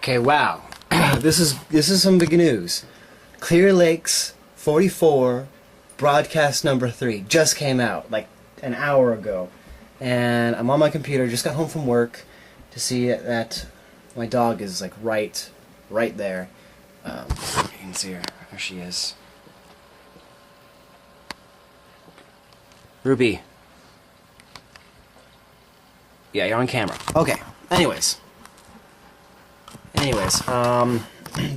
Okay, wow. This is some big news. Clear Lakes 44 broadcast number 3 just came out like an hour ago, and I'm on my computer. Just got home from work to see that my dog is like right there. You can see her. There she is. Ruby. Yeah, you're on camera. Okay. Anyways,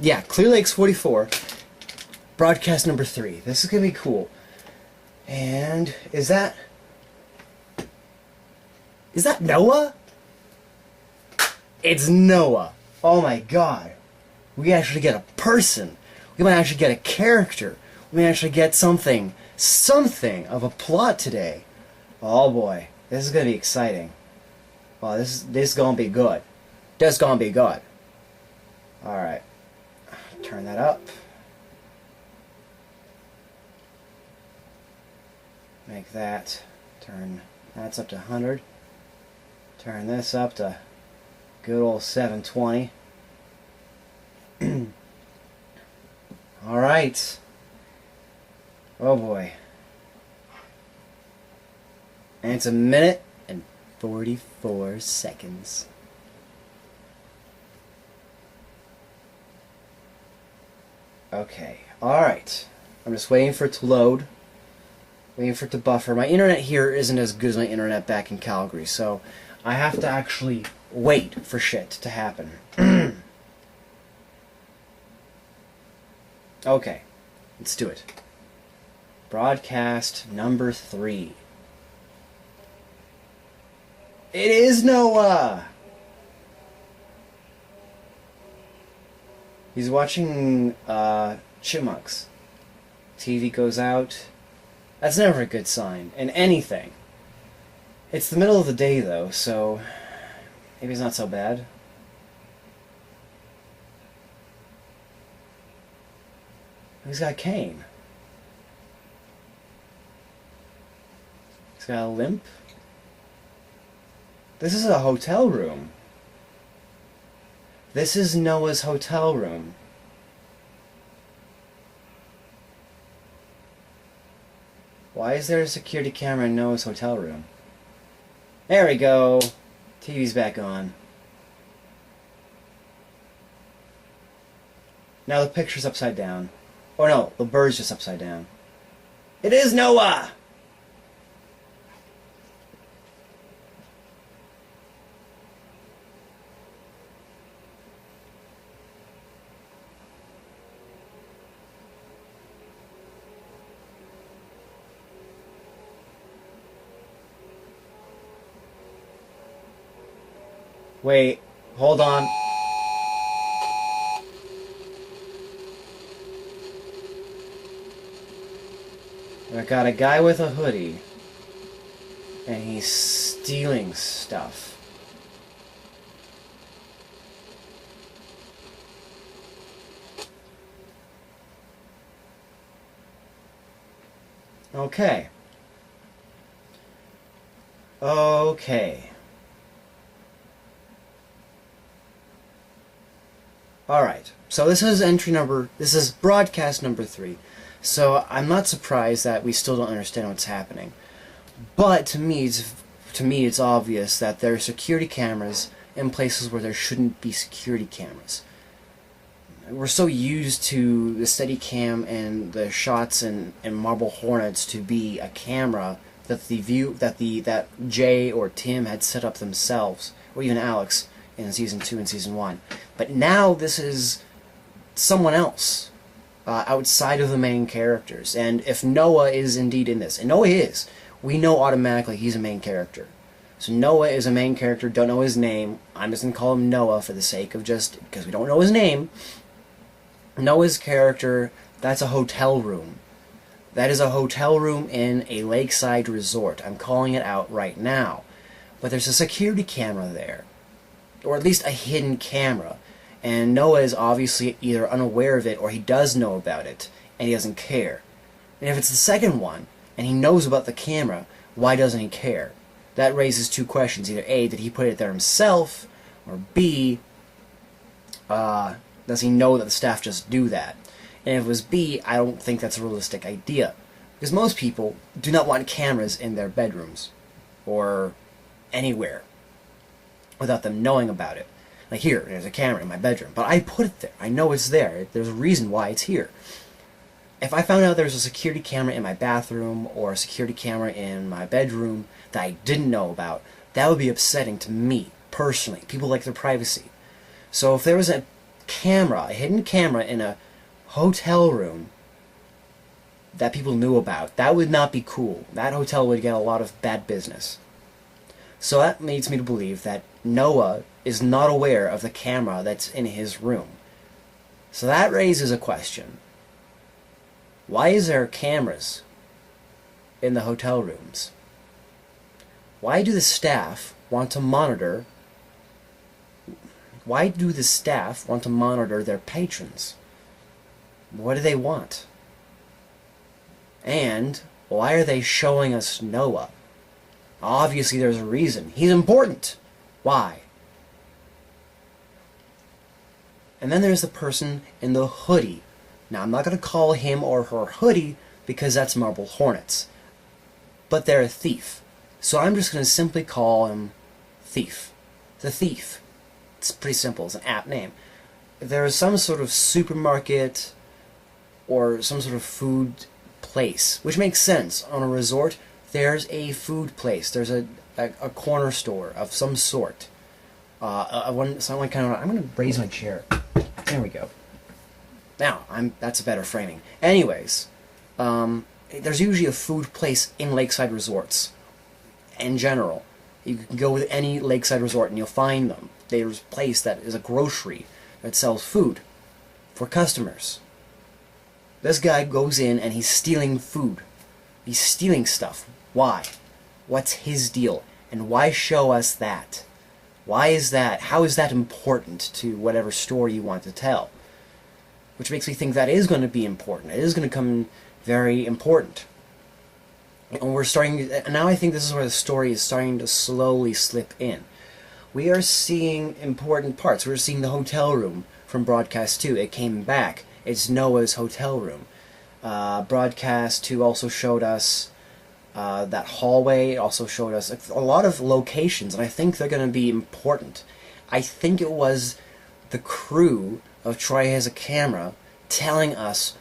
yeah, Clear Lakes 44, broadcast number 3. This is gonna be cool. And is that Noah? It's Noah. Oh my God. We actually get a person. We might actually get a character. We might actually get something of a plot today. Oh boy, this is gonna be exciting. Wow, this is gonna be good. This is gonna be good. Alright. Turn that up. Make that. That's up to 100. Turn this up to good old 720. Alright. Oh boy. And it's 1 minute and 44 seconds. Okay, alright. I'm just waiting for it to load. Waiting for it to buffer. My internet here isn't as good as my internet back in Calgary, so I have to actually wait for shit to happen. Okay, let's do it. Broadcast number 3. It is Noah! He's watching chipmunks. TV goes out. That's never a good sign in anything. It's the middle of the day though, so maybe it's not so bad. He's got a cane. He's got a limp. This is a hotel room. This is Noah's hotel room. Why is there a security camera in Noah's hotel room? There we go. TV's back on. Now the picture's upside down. Oh no, the bird's just upside down. It is Noah! Wait, hold on. I got a guy with a hoodie, and he's stealing stuff. Okay. Okay. Alright, so this is broadcast number 3, so I'm not surprised that we still don't understand what's happening. But to me it's obvious that there are security cameras in places where there shouldn't be security cameras. We're so used to the Steadicam and the shots and Marble Hornets to be a camera that that Jay or Tim had set up themselves, or even Alex in Season 2 and Season 1. But now this is someone else, outside of the main characters. And if Noah is indeed in this, and Noah is, we know automatically he's a main character. So Noah is a main character, don't know his name. I'm just going to call him Noah for the sake of just, because we don't know his name. Noah's character, that's a hotel room. That is a hotel room in a lakeside resort. I'm calling it out right now. But there's a security camera there. Or at least a hidden camera. And Noah is obviously either unaware of it or he does know about it and he doesn't care. And if it's the second one and he knows about the camera, why doesn't he care? That raises two questions. Either A, did he put it there himself, or B, Does he know that the staff just do that? And if it was B, I don't think that's a realistic idea. Because most people do not want cameras in their bedrooms or anywhere without them knowing about it. Like here, there's a camera in my bedroom, but I put it there. I know it's there. There's a reason why it's here. If I found out there was a security camera in my bathroom or a security camera in my bedroom that I didn't know about, that would be upsetting to me, personally. People like their privacy. So if there was a camera, a hidden camera in a hotel room that people knew about, that would not be cool. That hotel would get a lot of bad business. So that leads me to believe that Noah is not aware of the camera that's in his room. So that raises a question. Why is there cameras in the hotel rooms? Why do the staff want to monitor their patrons? What do they want? And why are they showing us Noah? Obviously there's a reason. He's important. Why? And then there's the person in the hoodie. Now, I'm not going to call him or her hoodie because that's Marble Hornets. But they're a thief. So I'm just going to simply call him Thief. The Thief. It's pretty simple. It's an apt name. There is some sort of supermarket or some sort of food place, which makes sense. On a resort, there's a food place. There's a corner store of some sort. I'm going to raise my chair. There we go. Now, that's a better framing. Anyways, there's usually a food place in lakeside resorts. In general, you can go with any lakeside resort and you'll find them. There's a place that is a grocery that sells food for customers. This guy goes in and he's stealing food. He's stealing stuff. Why? What's his deal? And why show us that? Why is that? How is that important to whatever story you want to tell? Which makes me think that is going to be important. It is going to come very important. And now I think this is where the story is starting to slowly slip in. We are seeing important parts. We're seeing the hotel room from Broadcast 2. It came back. It's Noah's hotel room. Broadcast 2 also showed us that hallway. It also showed us a lot of locations, and I think they're going to be important. I think it was the crew of Troy Has a Camera telling us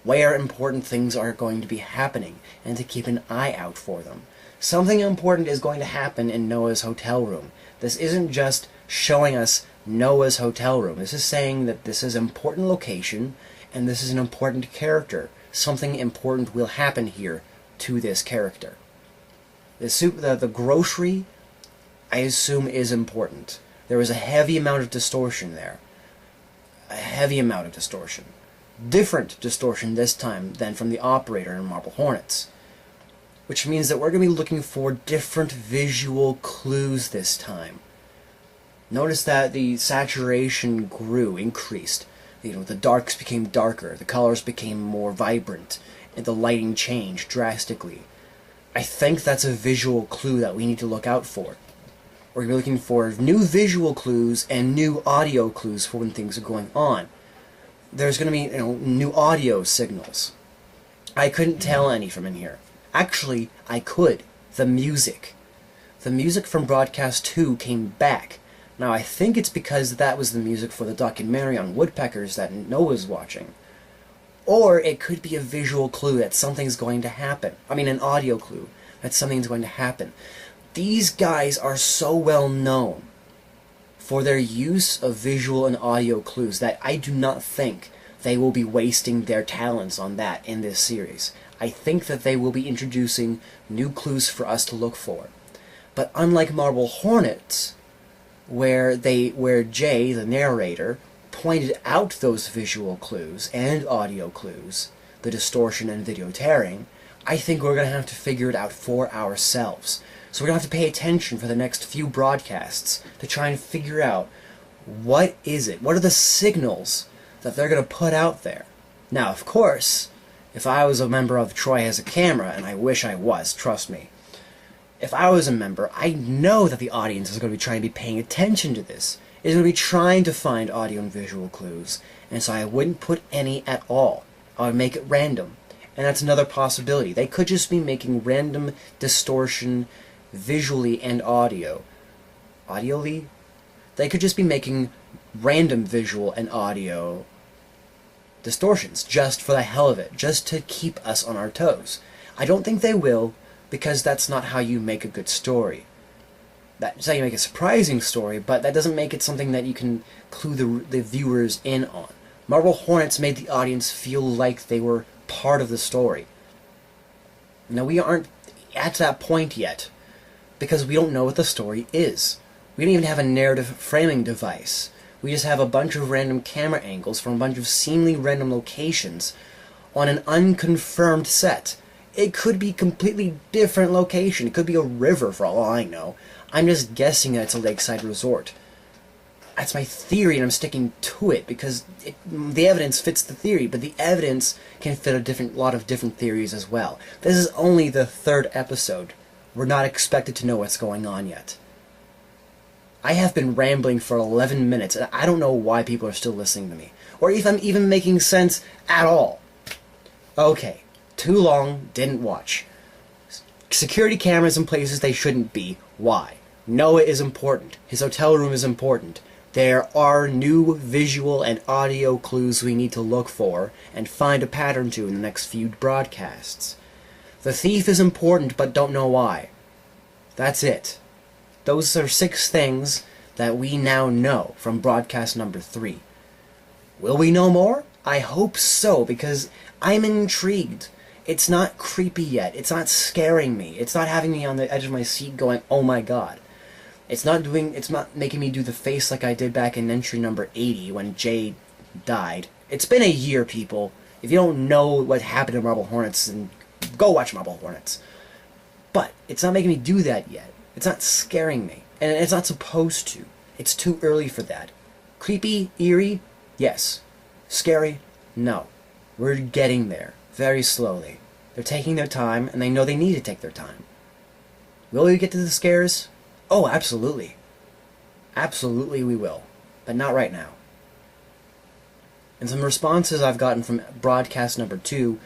where important things are going to be happening and to keep an eye out for them. Something important is going to happen in Noah's hotel room. This isn't just showing us Noah's hotel room. This is saying that this is an important location and this is an important character. Something important will happen here to this character. The grocery, I assume, is important. There was a heavy amount of distortion there. A heavy amount of distortion. Different distortion this time than from the operator in Marble Hornets. Which means that we're going to be looking for different visual clues this time. Notice that the saturation increased. The darks became darker, the colors became more vibrant, and the lighting changed drastically. I think that's a visual clue that we need to look out for. We're going to be looking for new visual clues and new audio clues for when things are going on. There's going to be new audio signals. I couldn't tell any from in here. Actually, I could. The music. The music from Broadcast 2 came back. Now, I think it's because that was the music for the documentary on woodpeckers that Noah's watching. Or it could be a visual clue that something's going to happen. I mean, an audio clue that something's going to happen. These guys are so well known for their use of visual and audio clues that I do not think they will be wasting their talents on that in this series. I think that they will be introducing new clues for us to look for. But unlike Marble Hornets, where Jay, the narrator, pointed out those visual clues and audio clues, the distortion and video tearing, I think we're going to have to figure it out for ourselves. So we're going to have to pay attention for the next few broadcasts to try and figure out what is it? What are the signals that they're going to put out there? Now, of course, if I was a member of Troy Has a Camera, and I wish I was, trust me, if I was a member, I know that the audience is going to be trying to be paying attention to this. is going to be trying to find audio and visual clues, and so I wouldn't put any at all. I would make it random, and that's another possibility. They could just be making random distortion visually and audioly. They could just be making random visual and audio distortions just for the hell of it, just to keep us on our toes. I don't think they will, because that's not how you make a good story. That's how you make a surprising story, but that doesn't make it something that you can clue the viewers in on. Marble Hornets made the audience feel like they were part of the story. Now, we aren't at that point yet, because we don't know what the story is. We don't even have a narrative framing device. We just have a bunch of random camera angles from a bunch of seemingly random locations on an unconfirmed set. It could be a completely different location. It could be a river for all I know. I'm just guessing that it's a lakeside resort. That's my theory, and I'm sticking to it because the evidence fits the theory, but the evidence can fit a lot of different theories as well. This is only the 3rd episode. We're not expected to know what's going on yet. I have been rambling for 11 minutes, and I don't know why people are still listening to me, or if I'm even making sense at all. Okay, too long, didn't watch. Security cameras in places they shouldn't be. Why? Noah is important. His hotel room is important. There are new visual and audio clues we need to look for and find a pattern to in the next few broadcasts. The thief is important, but don't know why. That's it. Those are 6 things that we now know from broadcast number 3. Will we know more? I hope so, because I'm intrigued. It's not creepy yet. It's not scaring me. It's not having me on the edge of my seat going, oh my god. It's not making me do the face like I did back in entry number 80 when Jay died. It's been a year, people. If you don't know what happened to Marble Hornets, then go watch Marble Hornets. But it's not making me do that yet. It's not scaring me. And it's not supposed to. It's too early for that. Creepy? Eerie? Yes. Scary? No. We're getting there. Very slowly. They're taking their time, and they know they need to take their time. Will we get to the scares? Oh, absolutely. Absolutely we will. But not right now. And some responses I've gotten from broadcast number 2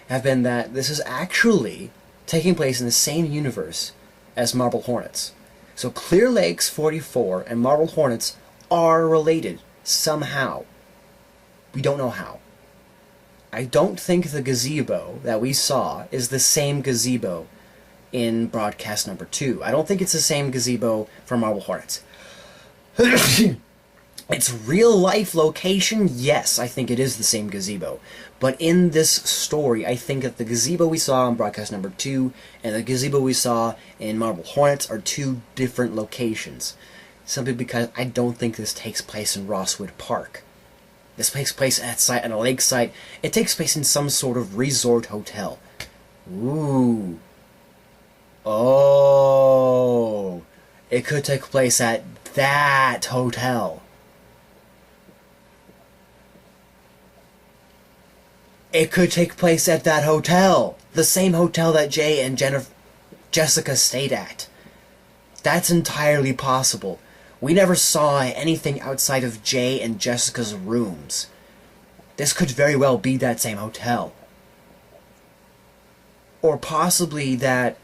have been that this is actually taking place in the same universe as Marble Hornets. So Clear Lakes 44 and Marble Hornets are related somehow. We don't know how. I don't think the gazebo that we saw is the same gazebo in broadcast number 2. I don't think it's the same gazebo for Marble Hornets. Its real-life location, yes, I think it is the same gazebo. But in this story, I think that the gazebo we saw in broadcast number 2 and the gazebo we saw in Marble Hornets are 2 different locations. Simply because I don't think this takes place in Rosswood Park. This takes place at a lake site. It takes place in some sort of resort hotel. Ooh. Oh. It could take place at that hotel. It could take place at that hotel. The same hotel that Jay and Jessica stayed at. That's entirely possible. We never saw anything outside of Jay and Jessica's rooms. This could very well be that same hotel. Or possibly that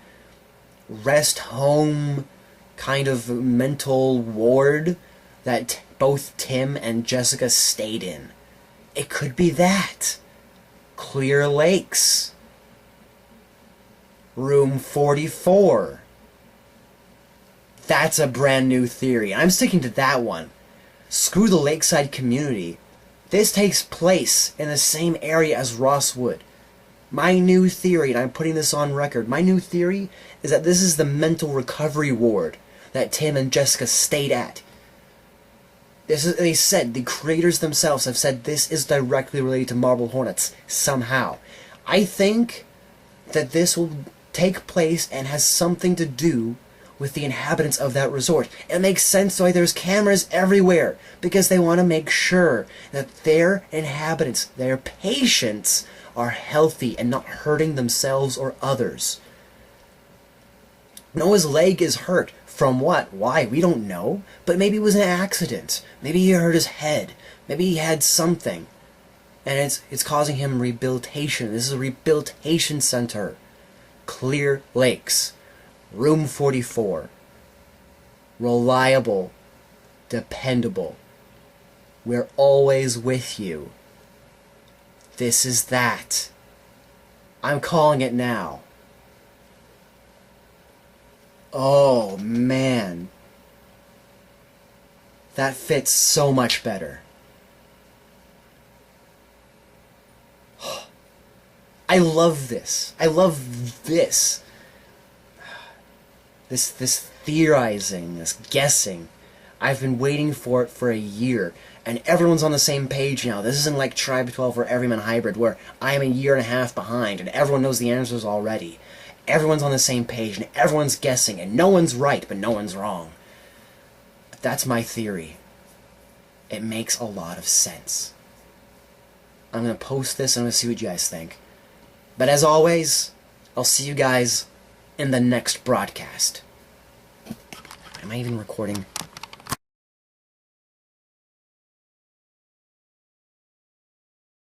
rest home kind of mental ward that both Tim and Jessica stayed in. It could be that. Clear Lakes. Room 44. That's a brand new theory. I'm sticking to that one. Screw the lakeside community. This takes place in the same area as Rosswood. My new theory, and I'm putting this on record, my new theory is that this is the mental recovery ward that Tim and Jessica stayed at. They said, the creators themselves have said this is directly related to Marble Hornets, somehow. I think that this will take place and has something to do with the inhabitants of that resort. It makes sense why there's cameras everywhere, because they want to make sure that their inhabitants, their patients, are healthy and not hurting themselves or others. Noah's leg is hurt. From what? Why? We don't know. But maybe it was an accident. Maybe he hurt his head. Maybe he had something. And it's causing him rehabilitation. This is a rehabilitation center. Clear Lakes. Room 44. Reliable. Dependable. We're always with you. This is that. I'm calling it now. Oh, man. That fits so much better. I love this. I love this. This theorizing, this guessing. I've been waiting for it for a year, and everyone's on the same page now. This isn't like Tribe 12 or Everyman Hybrid, where I'm a year and a half behind, and everyone knows the answers already. Everyone's on the same page, and everyone's guessing, and no one's right, but no one's wrong. But that's my theory. It makes a lot of sense. I'm going to post this, and I'm going to see what you guys think. But as always, I'll see you guys in the next broadcast. Am I even recording?